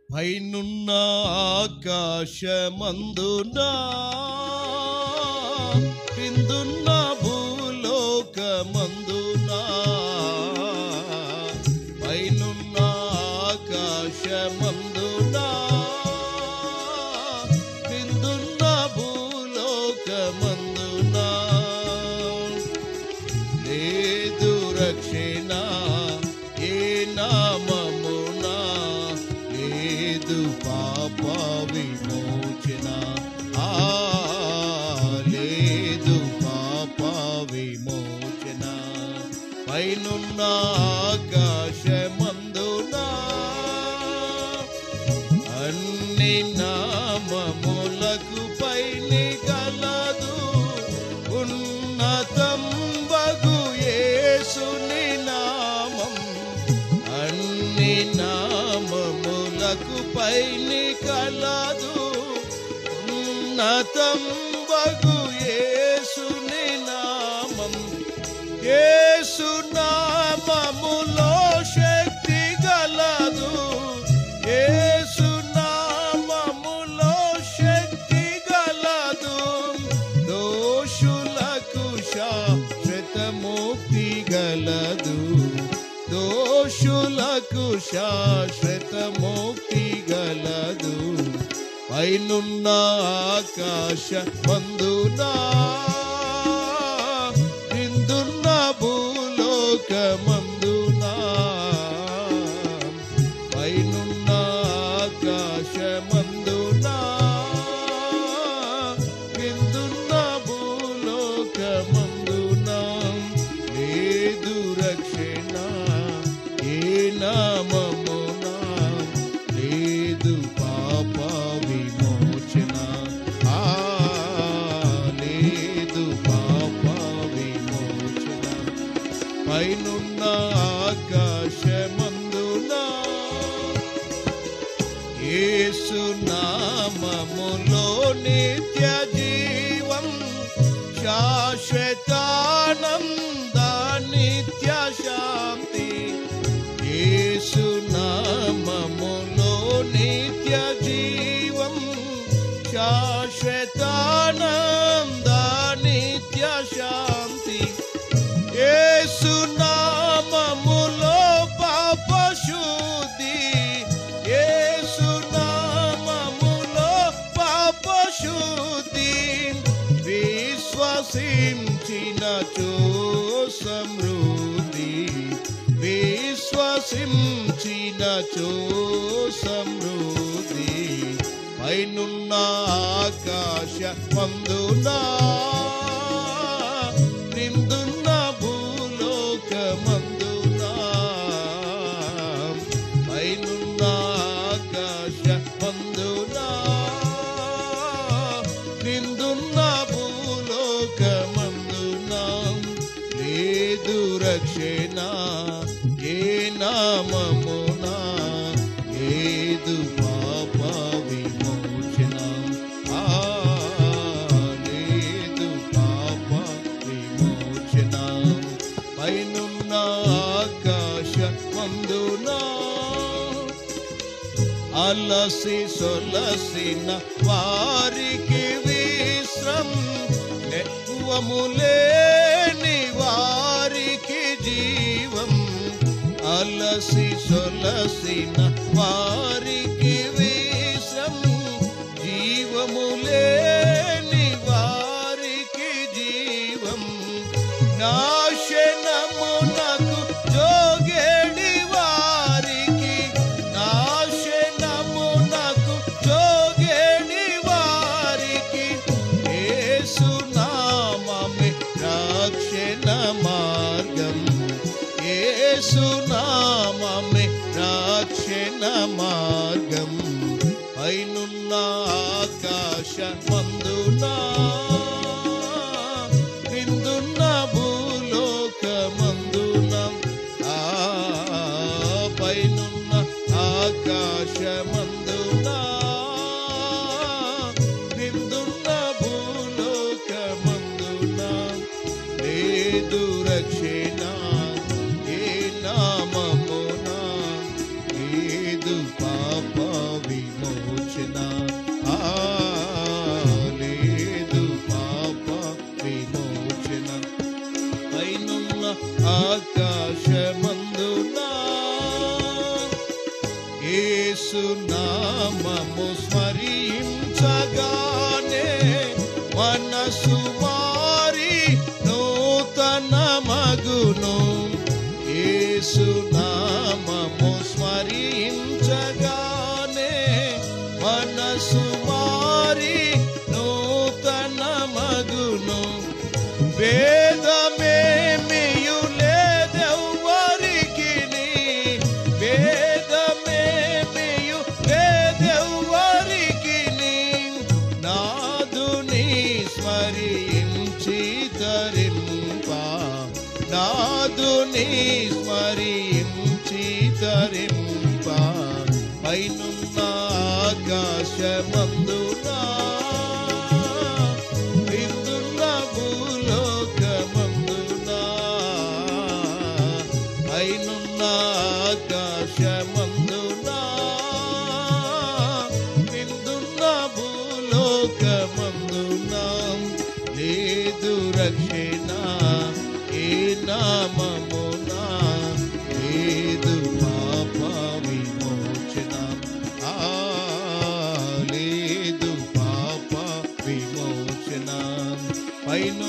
పైనున్న ఆకాశమందున కిందున్న భూలోకమందున పైనున్న ఆకాశమందున కిందున్న భూలోకమందున లేదు రక్షణ ఏ నామమున లేదు పాప విమోచన లేదు పాప విమోచన పైనున్న ఆకాశమందున అన్ని నామములకు పైని గలదు ఉన్నతం బగు యేసుని నామం అన్ని నామములకు పైని కలదు ఉన్నతం బగు యేసుని నామం యేసు నామములో శక్తి గలదు యేసు నామములో శక్తి గలదు దోషులకు శాశ్వత ముక్తి గలదు దోషులకు శాశ్వత ముక్తి గలదు పైనున్న ఆకాశమందున కిందున్న భూలోకమందున పైనున్న ఆకాశమందున కిందున్న భూలోకమందున లేదు రక్షణ ఏ నామమున లేదు పాప విమోచన లేదు పాప విమోచన పైనున్న ఆకాశమందున యేసు నామములో నిత్య జీవం శాశ్వతానంద నిత్య శాంతి యేసు నామములో నిత్య జీవం శాశ్వతానంద నిత్య శాంతి యేసు నామములో పాప శుద్ధి యేసు నామములో పాప శుద్ధి విశ్వసించినచో సమృద్ధి విశ్వసించినచో సమృద్ధి పైనున్న ఆకాశమందున కిందున్న భూలోకమందున పైనున్న ఆకాశమందున కిందున్న భూలోకమందున లేదు రక్షణ ఏ నామమున లేదు పాప విమోచన లేదు పాప విమోచన పైనున్న ఆకాశమందున అలసి సొలసిన వారికి విశ్రం నెక్కువములేని వారికి జీవం అలసి సొలసిన వారికి విశ్రం జీవములేని వారికి జీవం నాశనమునకు జోగేడి వారికి నాశనమునకు జోగేడి వారికి యేసు నామమే రక్షణ మార్గం యేసు నామమే రక్షణ మార్గం పైనున్న ఆకాశమందున కిందున్న భూలోకమందున పైనున్న ఆకాశమందున కిందున్న భూలోకమందున లేదు రక్షణ ఏ నామమున లేదు పాప యేసు నామము స్మరించగానే మనసు మారి నూతన మగును. యేసు నామము స్మరించగానే మనసు మారి నూతన మగును. భేదమేమియు లేదెవ్వరికిని, భేదమేమియు లేదెవ్వరికిని, నాదుని స్మరించి తరింప, నాదుని స్మరించి తరింప. పైనున్న ఆకాశమందునా క్రిందున్న భూలోకమందునా, పైనున్న ఆకాశమందునా క్రిందున్న భూలోకమందునా లేదు రక్షణ ఏ నామమునా, లేదు పాప విమోచన, లేదు పాప విమోచన. పైన